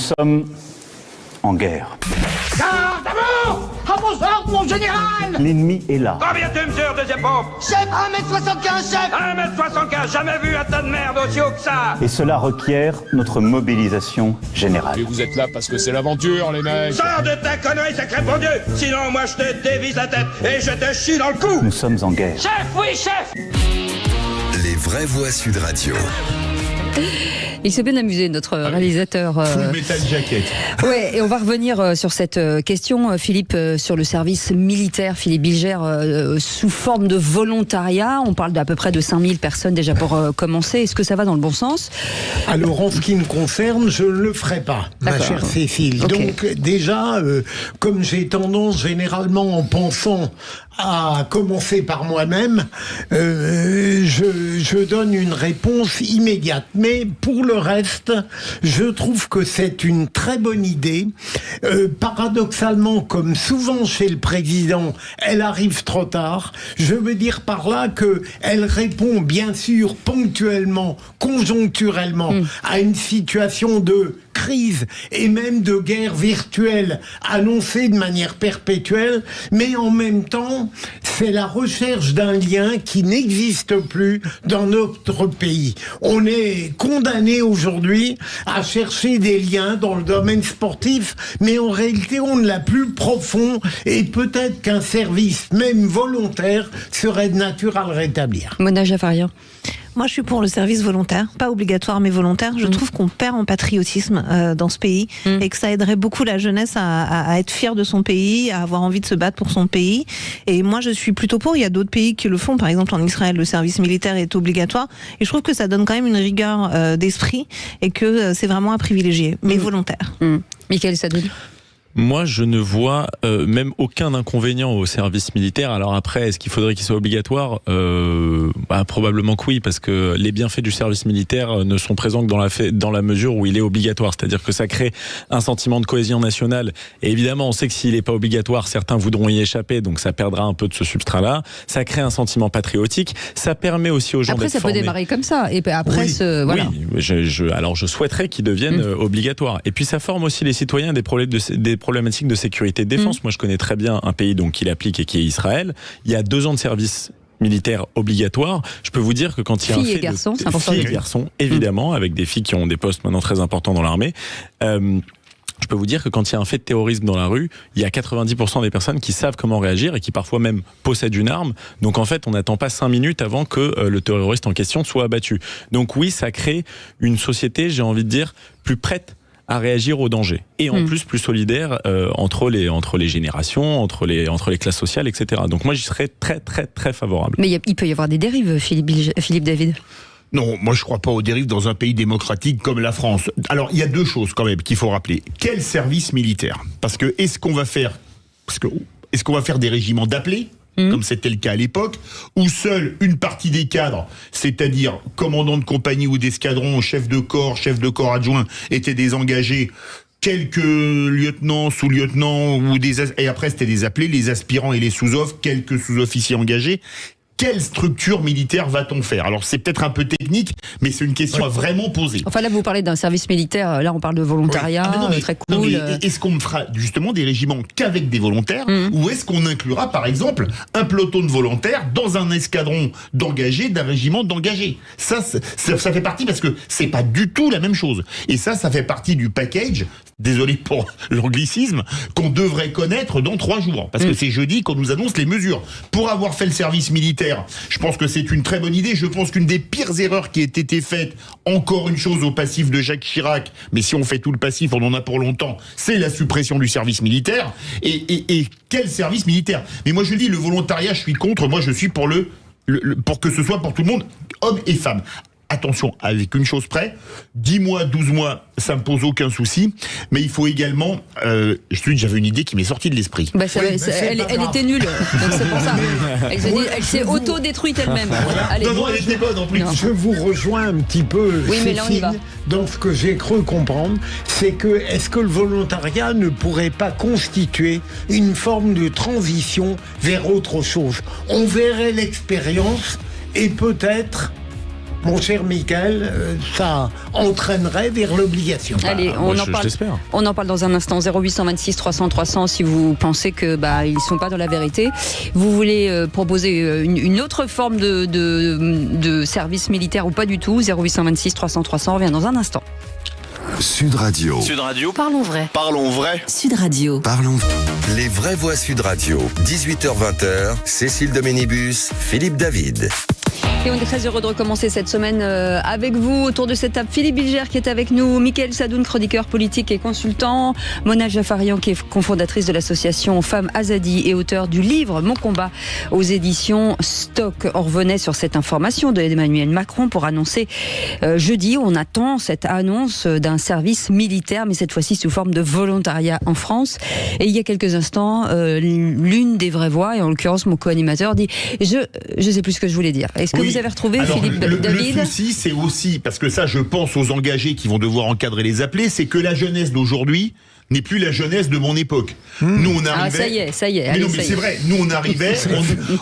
sommes en guerre. Garde à vous! À vos ordres, mon général! L'ennemi est là. Combien tu mesures, deuxième pompe? Chef, 1m75, chef! 1m75, jamais vu un tas de merde aussi haut que ça! Et cela requiert notre mobilisation générale. Et vous êtes là parce que c'est l'aventure, les mecs. Sors de ta connerie, sacré bon Dieu! Sinon, moi, je te dévisse la tête et je te chie dans le cou! Nous sommes en guerre. Chef, oui, chef! Les vraies voix Sud Radio. Il s'est bien amusé, notre réalisateur. Full Metal Jacket. Ouais, et on va revenir sur cette question, Philippe, sur le service militaire. Philippe Bilger, sous forme de volontariat. On parle d'à peu près de 5000 personnes déjà pour commencer. Est-ce que ça va dans le bon sens? Alors, en ce qui me concerne, je ne le ferai pas, ma chère Cécile. Okay. Donc, déjà, comme j'ai tendance généralement en pensant à commencer par moi-même, je donne une réponse immédiate. Mais pour le reste, je trouve que c'est une très bonne idée. Paradoxalement, comme souvent chez le président, elle arrive trop tard. Je veux dire par là qu'elle répond bien sûr ponctuellement, conjoncturellement, à une situation de crise et même de guerre virtuelle annoncée de manière perpétuelle, mais en même temps, c'est la recherche d'un lien qui n'existe plus dans notre pays. On est condamné aujourd'hui à chercher des liens dans le domaine sportif, mais en réalité, on ne l'a plus profond et peut-être qu'un service, même volontaire, serait de nature à le rétablir. Mona Jafaria. Moi, je suis pour le service volontaire, pas obligatoire mais volontaire. Je trouve qu'on perd en patriotisme dans ce pays et que ça aiderait beaucoup la jeunesse à être fière de son pays, à avoir envie de se battre pour son pays. Et moi, je suis plutôt pour. Il y a d'autres pays qui le font. Par exemple, en Israël, le service militaire est obligatoire. Et je trouve que ça donne quand même une rigueur d'esprit et que c'est vraiment à privilégier, mais volontaire. Michael Sadoul. Moi, je ne vois même aucun inconvénient au service militaire. Alors après, est-ce qu'il faudrait qu'il soit obligatoire ? Probablement que oui, parce que les bienfaits du service militaire ne sont présents que dans la mesure où il est obligatoire. C'est-à-dire que ça crée un sentiment de cohésion nationale. Et évidemment, on sait que s'il n'est pas obligatoire, certains voudront y échapper, donc ça perdra un peu de ce substrat-là. Ça crée un sentiment patriotique. Ça permet aussi aux gens après, d'être ça formés. peut démarrer comme ça. Et après, voilà. Oui, alors je souhaiterais qu'il devienne obligatoire. Et puis ça forme aussi les citoyens des problématiques de sécurité et de défense. Moi, je connais très bien un pays donc qui l'applique et qui est Israël. Il y a 2 ans de service militaire obligatoire. Je peux vous dire que quand il y a un fait filles et garçons, c'est important. Filles et garçons, évidemment, avec des filles qui ont des postes maintenant très importants dans l'armée. Je peux vous dire que quand il y a un fait de terrorisme dans la rue, il y a 90% des personnes qui savent comment réagir et qui parfois même possèdent une arme. Donc en fait, on n'attend pas 5 minutes avant que le terroriste en question soit abattu. Donc oui, ça crée une société, j'ai envie de dire, plus prête à réagir au danger. Et en plus solidaire entre les générations, entre les classes sociales, etc. Donc moi, j'y serais très, très, très favorable. Mais il peut y avoir des dérives, Philippe David. Non, moi je crois pas aux dérives dans un pays démocratique comme la France. Alors il y a 2 choses quand même qu'il faut rappeler. Quel service militaire ? Parce que est-ce qu'on va faire des régiments d'appelés ? Comme c'était le cas à l'époque, où seule une partie des cadres, c'est-à-dire commandant de compagnie ou d'escadron, chef de corps adjoint, étaient désengagés, quelques lieutenants, sous-lieutenants, et après c'était des appelés, les aspirants et les sous-offres, quelques sous-officiers engagés. Quelle structure militaire va-t-on faire ? Alors c'est peut-être un peu technique, mais c'est une question à vraiment poser. Enfin là, vous parlez d'un service militaire, là on parle de volontariat, très cool. Non, mais est-ce qu'on fera justement des régiments qu'avec des volontaires, ou est-ce qu'on inclura par exemple un peloton de volontaires dans un escadron d'engagés, d'un régiment d'engagés ? Ça fait partie, parce que c'est pas du tout la même chose. Et ça fait partie du package, désolé pour l'anglicisme, qu'on devrait connaître dans 3 jours. Parce que c'est jeudi qu'on nous annonce les mesures. Pour avoir fait le service militaire, je pense que c'est une très bonne idée. Je pense qu'une des pires erreurs qui ait été faite, encore une chose au passif de Jacques Chirac, mais si on fait tout le passif, on en a pour longtemps, c'est la suppression du service militaire. Et quel service militaire ? Mais moi je dis, le volontariat, je suis contre. Moi je suis pour pour que ce soit pour tout le monde, hommes et femmes. Attention, avec une chose près, 10 mois, 12 mois, ça me pose aucun souci, mais il faut également... j'avais une idée qui m'est sortie de l'esprit. Elle était nulle, donc c'est pour ça. Elle s'est auto-détruite elle-même. Allez, non, elle était bonne en plus. Je vous rejoins un petit peu, mais là on y va. Dans ce que j'ai cru comprendre, c'est que est-ce que le volontariat ne pourrait pas constituer une forme de transition vers autre chose ? On verrait l'expérience et peut-être mon cher Michael, ça entraînerait vers l'obligation. Allez, on en parle dans un instant. 0826 300 300 si vous pensez que ils sont pas dans la vérité. Vous voulez proposer une autre forme de service militaire ou pas du tout. 0826 300 300, on revient dans un instant. Sud Radio. Sud Radio. Parlons vrai. Parlons vrai. Sud Radio. Parlons. Les vraies voix Sud Radio. 18h-20h. Cécile Doménibus, Philippe David. Et on est très heureux de recommencer cette semaine avec vous autour de cette table. Philippe Bilger qui est avec nous, Mickaël Sadoun, chroniqueur politique et consultant, Mona Jaffarian qui est cofondatrice de l'association Femmes Azadi et auteur du livre Mon combat aux éditions Stock. On revenait sur cette information d'Emmanuel Macron pour annoncer jeudi, on attend cette annonce d'un service militaire, mais cette fois-ci sous forme de volontariat en France. Et il y a quelques instants, l'une des vraies voix, et en l'occurrence mon co-animateur, dit je sais plus ce que je voulais dire. Est-ce que vous avez retrouvé, Philippe David ? Le souci, c'est aussi, parce que ça, je pense aux engagés qui vont devoir encadrer les appelés, c'est que la jeunesse d'aujourd'hui n'est plus la jeunesse de mon époque. Nous, on arrivait... ça y est. Mais c'est vrai. Nous, on arrivait,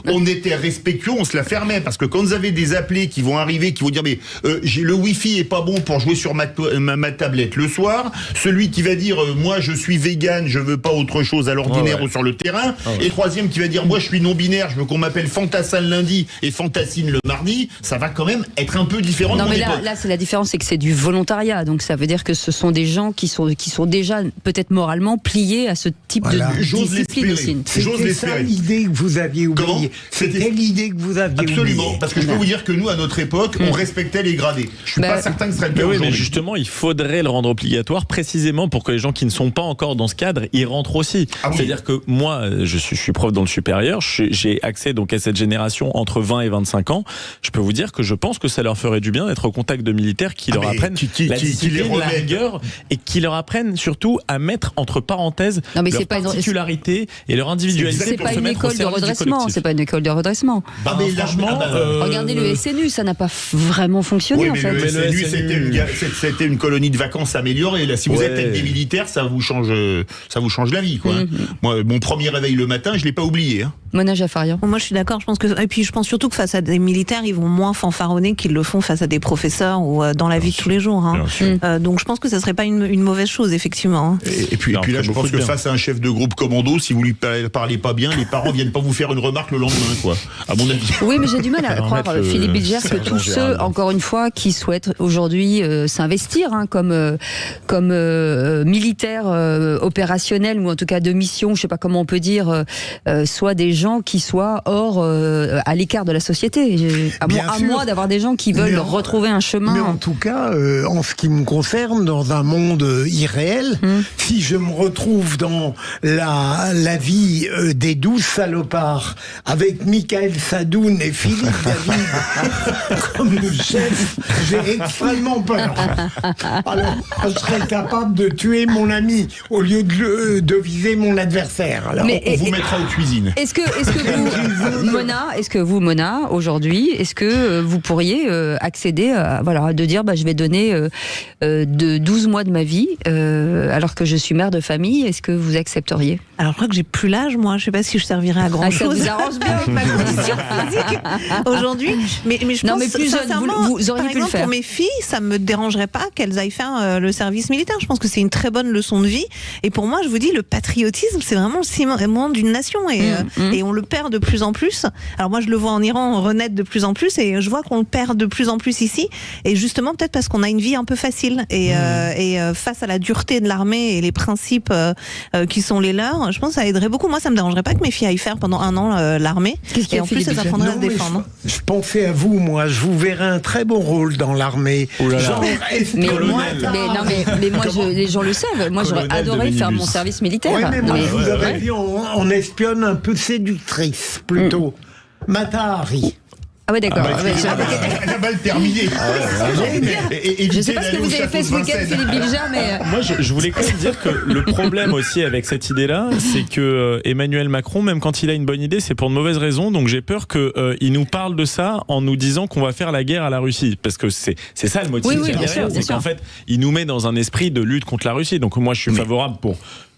on était respectueux, on se la fermait. Parce que quand vous avez des appelés qui vont arriver, qui vont dire, mais le Wi-Fi est pas bon pour jouer sur ma tablette le soir. Celui qui va dire, moi, je suis vegan, je veux pas autre chose à l'ordinaire ou sur le terrain. Et troisième qui va dire, moi, je suis non-binaire, je veux qu'on m'appelle Fantassin le lundi et Fantassine le mardi. Ça va quand même être un peu différent de mon époque. Là, c'est la différence, c'est que c'est du volontariat. Donc, ça veut dire que ce sont des gens qui sont déjà peut-être moralement pliés à ce type de discipline aussi. C'était ça l'idée que vous aviez oubliée. C'était l'idée que vous aviez oubliée. Absolument, parce que je peux vous dire que nous, à notre époque, on respectait les gradés. Je suis pas certain que ce serait le cas aujourd'hui. Mais justement, il faudrait le rendre obligatoire précisément pour que les gens qui ne sont pas encore dans ce cadre y rentrent aussi. C'est-à-dire que moi, je suis prof dans le supérieur, j'ai accès donc à cette génération entre 20 et 25 ans. Je peux vous dire que je pense que ça leur ferait du bien d'être au contact de militaires qui leur apprennent la discipline, la rigueur, et qui leur apprennent surtout à mettre entre parenthèses leur particularité et leur individualité. C'est pas une école de redressement. C'est pas une école de redressement. Regardez le SNU, ça n'a pas vraiment fonctionné en fait. Le SNU, c'était une colonie de vacances améliorée. Là, si vous êtes avec des militaires, ça vous change la vie, quoi. Moi, mon premier réveil le matin, je l'ai pas oublié. Mona Jaffarian. Moi, je suis d'accord. Et puis, je pense surtout que face à des militaires, ils vont moins fanfaronner qu'ils le font face à des professeurs ou dans la vie de tous les jours. Donc, je pense que ça serait pas une mauvaise chose, effectivement. Et puis là, je pense que face à un chef de groupe commando, si vous lui parlez pas bien, les parents viennent pas vous faire une remarque le lendemain, quoi. À mon avis. Oui, mais j'ai du mal à croire, Philippe Bilger, que tous ceux, encore une fois, qui souhaitent aujourd'hui s'investir comme militaires opérationnels ou en tout cas de mission, je sais pas comment on peut dire, soit des gens qui soient hors, à l'écart de la société. À moi d'avoir des gens qui veulent retrouver un chemin. Mais en tout cas, en ce qui me concerne, dans un monde irréel, si je me retrouve dans la vie des 12 salopards avec Mickaël Sadoun et Philippe David comme chef, j'ai extrêmement peur. Alors, je serais capable de tuer mon ami au lieu de viser mon adversaire. Alors, on vous mettra aux cuisines. Est-ce que vous, Mona, aujourd'hui, est-ce que vous pourriez accéder à, de dire, je vais donner de 12 mois de ma vie, alors que je suis mère de famille, est-ce que vous accepteriez ? Alors, je crois que j'ai plus l'âge, moi. Je sais pas si je servirais à grand chose. Ça vous arrange bien avec ma condition physique aujourd'hui. Mais je pense plus sincèrement, vous auriez pu le faire. Pour mes filles, ça me dérangerait pas qu'elles aillent faire le service militaire. Je pense que c'est une très bonne leçon de vie. Et pour moi, je vous dis, le patriotisme, c'est vraiment le ciment d'une nation. Et on le perd de plus en plus. Alors moi, je le vois en Iran renaître de plus en plus. Et je vois qu'on le perd de plus en plus ici. Et justement, peut-être parce qu'on a une vie un peu facile. Et face à la dureté de l'armée et les principes qui sont les leurs, je pense que ça aiderait beaucoup. Moi, ça me dérangerait pas que mes filles aillent faire pendant un an l'armée. Et en plus, ça apprendrait à se défendre. Je pensais à vous, moi. Je vous verrais un très bon rôle dans l'armée. Genre, mais moi, les gens le savent. Moi, j'aurais adoré faire mon service militaire. Oui, mais moi, vous avez vu, on espionne un peu séductrice, plutôt. Mata Hari. Ah ouais, d'accord. La balle terminée. Je ne sais pas ce que vous avez fait ce week-end, Philippe Bilger, mais... Moi, je voulais quand même dire que le problème aussi avec cette idée-là, c'est que Emmanuel Macron, même quand il a une bonne idée, c'est pour de mauvaises raisons. Donc j'ai peur qu'il nous parle de ça en nous disant qu'on va faire la guerre à la Russie. Parce que c'est ça le motif derrière. C'est qu'en fait, il nous met dans un esprit de lutte contre la Russie. Donc moi, je suis favorable pour...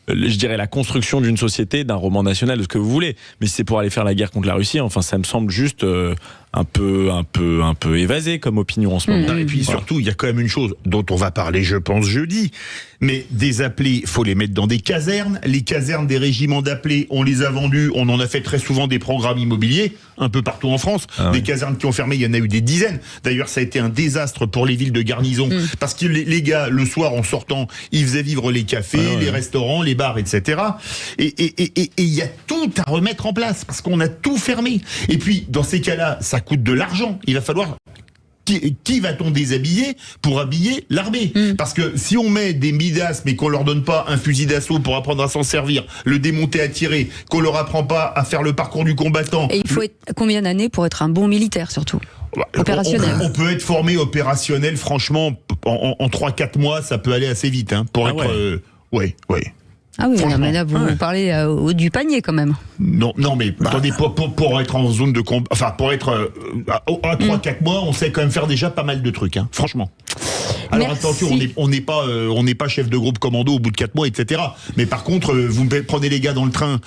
je dirais la construction d'une société, d'un roman national, de ce que vous voulez. Mais si c'est pour aller faire la guerre contre la Russie, enfin, ça me semble juste un peu évasé comme opinion en ce moment. Et puis surtout, il y a quand même une chose dont on va parler, je pense, jeudi. Mais des appelés, faut les mettre dans des casernes. Les casernes des régiments d'appelés, on les a vendus. On en a fait très souvent des programmes immobiliers, un peu partout en France. Des casernes qui ont fermé, il y en a eu des dizaines. D'ailleurs, ça a été un désastre pour les villes de garnison. Parce que les gars, le soir, en sortant, ils faisaient vivre les cafés, les restaurants, les bars, etc. Et il y a tout à remettre en place, parce qu'on a tout fermé. Et puis, dans ces cas-là, ça coûte de l'argent. Il va falloir... Qui va-t-on déshabiller pour habiller l'armée? Parce que si on met des Midas mais qu'on leur donne pas un fusil d'assaut pour apprendre à s'en servir, le démonter à tirer, qu'on leur apprend pas à faire le parcours du combattant... Et il faut être combien d'années pour être un bon militaire surtout? Opérationnel. On peut être formé opérationnel, franchement, en 3-4 mois, ça peut aller assez vite, hein, pour être... Ouais. Ah oui, mais là vous parlez au haut du panier quand même. Non, mais attendez, pour être en zone de combat, enfin pour être à 3-4 mois, on sait quand même faire déjà pas mal de trucs, hein, franchement. Alors attention, on n'est pas chef de groupe commando au bout de 4 mois, etc. Mais par contre, vous prenez les gars dans le train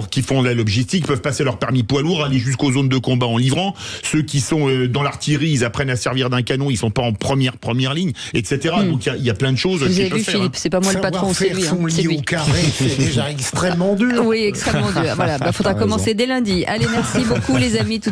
qui font la logistique, peuvent passer leur permis poids lourd, aller jusqu'aux zones de combat en livrant. Ceux qui sont dans l'artillerie, ils apprennent à servir d'un canon, ils sont pas en première ligne, etc. Donc il y a plein de choses. Vous avez vu, Philippe, c'est pas moi le patron, c'est lui. C'est lui. C'est déjà extrêmement dur. Oui, extrêmement dur. Voilà, faudra commencer dès lundi. Allez, merci beaucoup les amis. Tout de suite.